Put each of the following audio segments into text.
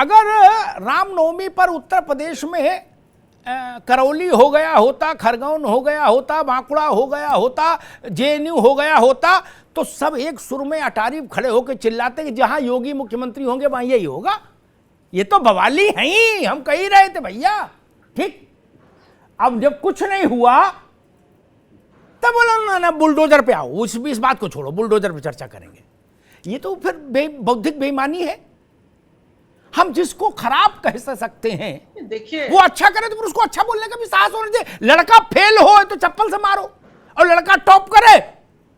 अगर रामनवमी पर उत्तर प्रदेश में करौली हो गया होता, खरगोन हो गया होता, बांकुड़ा हो गया होता, जेएनयू हो गया होता, तो सब एक सुर में अटारी खड़े होकर चिल्लाते कि जहां योगी मुख्यमंत्री होंगे वहां यही होगा। ये तो बवाली है ही, हम कह ही रहे थे भैया। ठीक, अब जब कुछ नहीं हुआ तब बोला ना बुलडोजर पे आओ। इस बात को छोड़ो, बुलडोजर पे चर्चा करेंगे। ये तो फिर बौद्धिक बेईमानी है। हम जिसको खराब कह सकते हैं, देखिए वो अच्छा करे तो फिर उसको अच्छा बोलने का भी साहस होना चाहिए। लड़का फेल हो तो चप्पल से मारो, और लड़का टॉप करे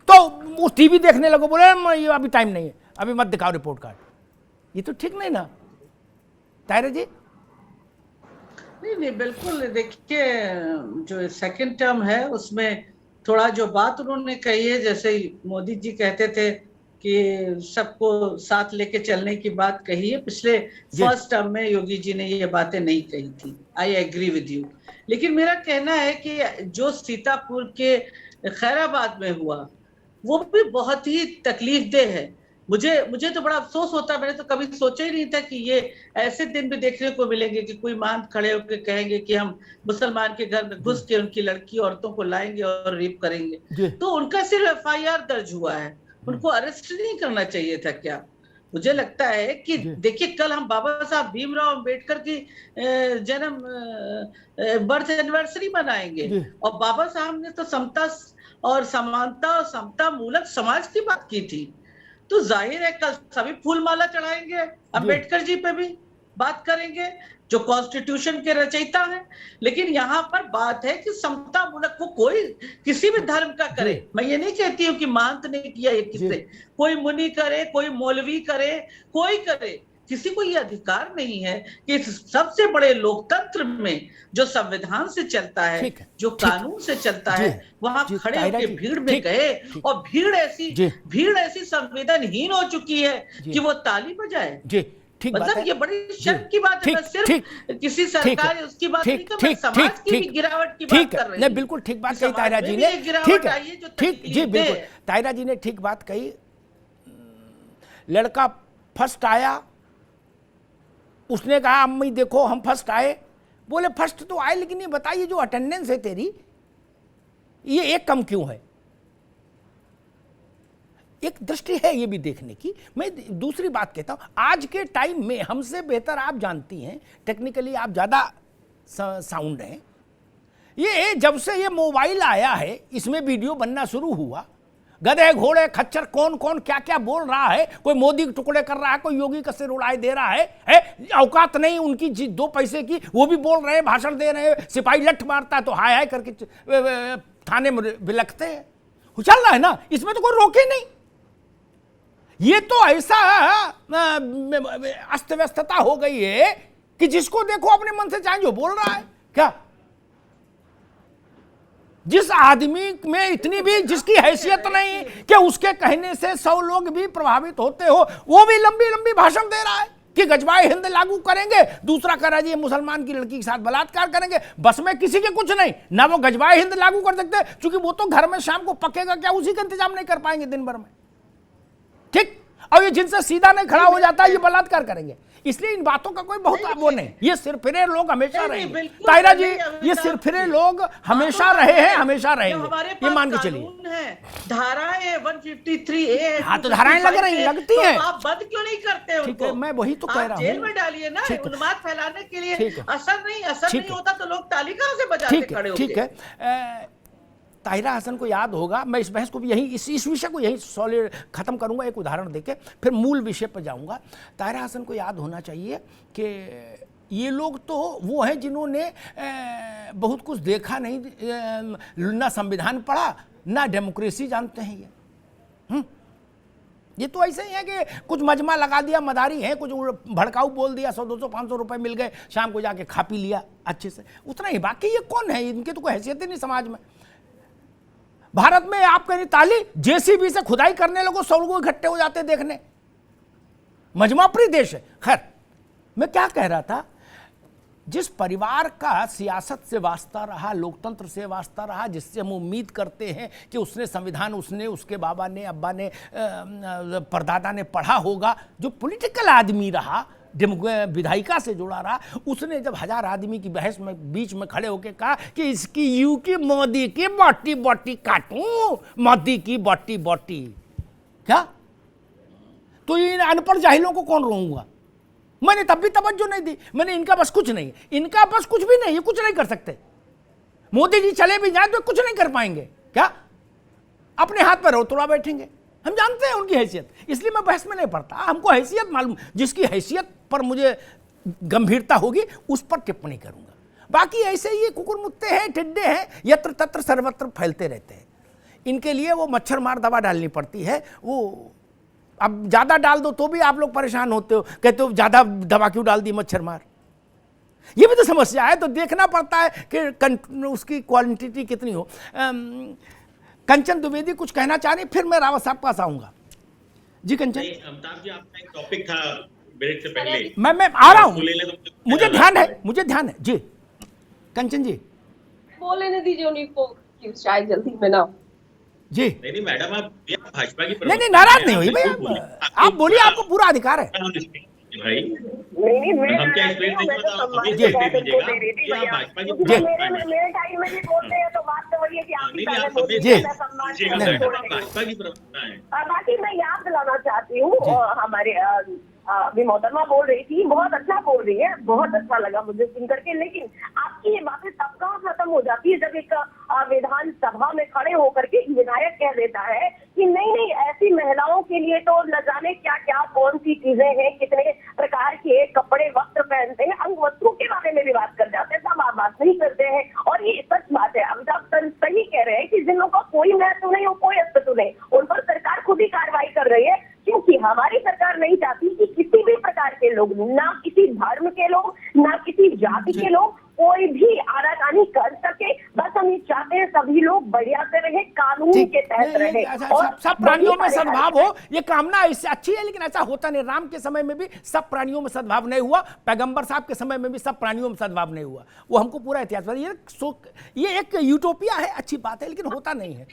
तो वो टीवी देखने लगो, बोले ये अभी टाइम नहीं है, अभी मत दिखाओ रिपोर्ट कार्ड। ये तो ठीक नहीं ना तायरा जी। नहीं बिल्कुल। देखिए जो सेकंड टर्म है उसमें थोड़ा जो बात उन्होंने कही है, जैसे मोदी जी कहते थे कि सबको साथ लेके चलने की बात कही है, पिछले फर्स्ट टर्म में योगी जी ने ये बातें नहीं कही थी। I agree with you. लेकिन मेरा कहना है कि जो सीतापुर के खैराबाद में हुआ वो भी बहुत ही तकलीफदेह है। मुझे तो बड़ा अफसोस होता है। मैंने तो कभी सोचा ही नहीं था कि ये ऐसे दिन भी देखने को मिलेंगे कि कोई मान खड़े होकर कहेंगे कि हम मुसलमान के घर में घुस के उनकी लड़की औरतों को लाएंगे और रेप करेंगे। तो उनका सिर्फ एफआईआर दर्ज हुआ है, उनको अरेस्ट नहीं करना चाहिए था क्या? मुझे लगता है कि देखिए कल हम बाबा साहब भीमराव अंबेडकर की जन्म बर्थ एनिवर्सरी मनाएंगे, और बाबा साहब ने तो समता और समानता और समता मूलक समाज की बात की थी। तो जाहिर है कल सभी फूल माला चढ़ाएंगे, अंबेडकर जी पे भी बात करेंगे जो कॉन्स्टिट्यूशन के रचयिता हैं। लेकिन यहाँ पर बात है कि समता मूलक वो कोई किसी भी धर्म का करे। मैं ये नहीं कहती हूँ कि महंत ने किया ये किससे, कोई मुनि करे, कोई मौलवी करे, कोई करे, किसी को ये अधिकार नहीं है कि इस सबसे बड़े लोकतंत्र में जो संविधान से चलता है, जो कानून से चलता है, वहां खड़े होकर भीड़ में गए, और भीड़ ऐसी संवेदनहीन हो चुकी है कि वो ताली बजाए। मतलब ये बड़ी शर्म की बात है। मैं सिर्फ किसी सरकार उसकी बात नहीं कर, मैं समाज की भी गिरावट की बात कर रही हूं। बिल्कुल ठीक बात कही तायरा जी ने। ठीक जी बिल्कुल तायरा जी ने ठीक बात कही। लड़का फर्स्ट आया, उसने कहा अम्मी देखो हम फर्स्ट आए। बोले फर्स्ट तो आए, लेकिन ये बताइए जो अटेंडेंस है तेरी ये एक कम क्यों है? एक दृष्टि है ये भी देखने की। मैं दूसरी बात कहता हूं, आज के टाइम में हमसे बेहतर आप जानती हैं, टेक्निकली आप ज्यादा साउंड हैं। ये जब से ये मोबाइल आया है इसमें वीडियो बनना शुरू हुआ, गधे घोड़े खच्चर कौन कौन क्या क्या बोल रहा है, कोई मोदी के टुकड़े कर रहा है, कोई योगी का सिर उड़ाए दे रहा है औकात नहीं उनकी 2 पैसे की, वो भी बोल रहे हैं, भाषण दे रहे हैं, सिपाही लठ मारता है तो हाय हाय करके थाने में बिलखते हैं। चल रहा है ना, इसमें तो कोई रोके नहीं। ये तो ऐसा अस्त व्यस्तता हो गई है कि जिसको देखो अपने मन से चाहे जो बोल रहा है। क्या जिस आदमी में इतनी भी जिसकी हैसियत नहीं कि उसके कहने से 100 लोग भी प्रभावित होते हो, वो भी लंबी लंबी भाषण दे रहा है कि गजवाए हिंद लागू करेंगे, दूसरा कह रहा है मुसलमान की लड़की के साथ बलात्कार करेंगे। बस में किसी के कुछ नहीं, ना वो गजवाए हिंद लागू कर सकते क्योंकि वो तो घर में शाम को पकेगा क्या उसी का इंतजाम नहीं कर पाएंगे दिन भर में। ठीक, और ये जिनसे सीधा नहीं खड़ा हो जाता ये बलात्कार करेंगे। इसलिए इन बातों का कोई बहुत वो नहीं, ये सिरफिरे लोग हमेशा रहेंगे। तायरा जी ये सिरफिरे लोग हमेशा रहे हैं, हमेशा रहेंगे, ये मान के चलिए। धाराएं 153A, हाँ तो धाराएं लगती हैं, आप बंद क्यों नहीं करते उनको? मैं वही तो कह रहा हूँ, जेल में डालिए ना, उन्माद फैलाने के लिए। असर नहीं होता तो लोग ताली कहां से बजाते खड़े होके? ठीक है, ताहिरा हसन को याद होगा, मैं इस बहस को भी यहीं इस विषय को यहीं सॉलिड खत्म करूंगा एक उदाहरण देके, फिर मूल विषय पर जाऊंगा। ताहिरा हसन को याद होना चाहिए कि ये लोग तो वो हैं जिन्होंने बहुत कुछ देखा नहीं, ना संविधान पढ़ा ना डेमोक्रेसी जानते हैं ये तो ऐसे ही है कि कुछ मजमा लगा दिया, मदारी है, कुछ भड़काऊ बोल दिया, 100 200 500 रुपए मिल गए, शाम को जाके खा पी लिया अच्छे से, उतना ही। बाकी ये कौन है, इनके तो कोई हैसियत ही नहीं समाज में। भारत में आप कहीं ताली जेसीबी से खुदाई करने लोगों 100 लोग इकट्ठे हो जाते देखने, मजमाप्री देश है। खैर मैं क्या कह रहा था, जिस परिवार का सियासत से वास्ता रहा, लोकतंत्र से वास्ता रहा, जिससे हम उम्मीद करते हैं कि उसने संविधान, उसके बाबा ने, अब्बा ने, परदादा ने पढ़ा होगा, जो पॉलिटिकल आदमी रहा, विधायिका से जुड़ा रहा, उसने जब 1000 आदमी की बहस में बीच में खड़े होकर कहा कि इसकी यू की मोदी की बोटी बोटी काटूं, मोदी की बोटी बोटी, क्या तो इन अनपढ़ जाहिलों को कौन रोऊंगा? मैंने तब भी तवज्जो नहीं दी, मैंने इनका बस कुछ नहीं, इनका बस कुछ भी नहीं, ये कुछ नहीं कर सकते। मोदी जी चले भी जाए तो कुछ नहीं कर पाएंगे, क्या अपने हाथ पर रोतुड़ा बैठेंगे? हम जानते हैं उनकी हैसियत, इसलिए मैं बहस में नहीं पड़ता। हमको हैसियत मालूम, जिसकी हैसियत पर मुझे गंभीरता होगी उस पर टिप्पणी करूंगा। बाकी ऐसे ये कुकुर मुत्ते हैं, टिड्डे हैं, यत्र तत्र सर्वत्र फैलते रहते हैं। इनके लिए वो मच्छर मार दवा डालनी पड़ती है। वो अब ज़्यादा डाल दो तो भी आप लोग परेशान होते हो, कहते हो ज़्यादा दवा क्यों डाल दी मच्छर मार। ये भी तो समस्या है, तो देखना पड़ता है कि उसकी क्वांटिटी कितनी हो। कंचन द्विवेदी कुछ कहना चाह रही, फिर मैं रावत साहब पास आऊंगा। जी कंचन। अमिताभ जी, आपका एक टॉपिक था ब्रेक से पहले, मैं आ रहा हूँ, मुझे ध्यान है जी। कंचन जी बोल लेने दीजिए उन्हीं को, शायद जल्दी में ना जी। नहीं मैडम, आप भाजपा की नहीं नाराज नहीं हुई भैया, आप बोलिए, आपको पूरा अधिकार है भाई। नहीं हम क्या एक्सप्लेन नहीं करता, अभी दे दीजिएगा कि आप भाजपा की मेरे टाइम में बोलते हैं तो बात तो वही है कि आप ही पहले बोलिए, जी। भाजपा की प्रवक्ता है। बाकी मैं याद दिलाना चाहती हूँ, हमारे अभी मोहतरमा बोल रही थी, बहुत अच्छा बोल रही है, बहुत अच्छा लगा मुझे सुन करके। लेकिन आपकी ये बातें तब कहाँ खत्म हो जाती है जब एक विधानसभा में खड़े होकर के विधायक कह देता है कि नहीं ऐसी महिलाओं के लिए तो न जाने क्या क्या कौन सी चीजें हैं, कितने प्रकार के कपड़े वस्त्र पहनते हैं, अंग वस्त्रों के बारे में भी बात कर जाते हैं, तब आप बात नहीं करते हैं। और ये सच बात है, अमिताभ सही कह रहे हैं कि जिन लोगों का कोई महत्व नहीं हो, कोई अस्तित्व नहीं, उन पर सरकार खुद ही कार्रवाई कर रही है, क्योंकि हमारी सरकार नहीं चाहती कि किसी भी प्रकार के लोग, ना किसी धर्म के लोग, ना किसी जाति के लोग, कोई भी आनाकानी कर सके। बस हम ये चाहते हैं सभी लोग बढ़िया से रहे, कानून के तहत रहे। सब प्राणियों में सद्भाव हो, ये कामना इससे अच्छी है, लेकिन ऐसा होता नहीं। राम के समय में भी सब प्राणियों में सद्भाव नहीं हुआ, पैगंबर साहब के समय में भी सब प्राणियों में सद्भाव नहीं हुआ। वो हमको पूरा इतिहास, ये एक यूटोपिया है, अच्छी बात है, लेकिन होता नहीं है।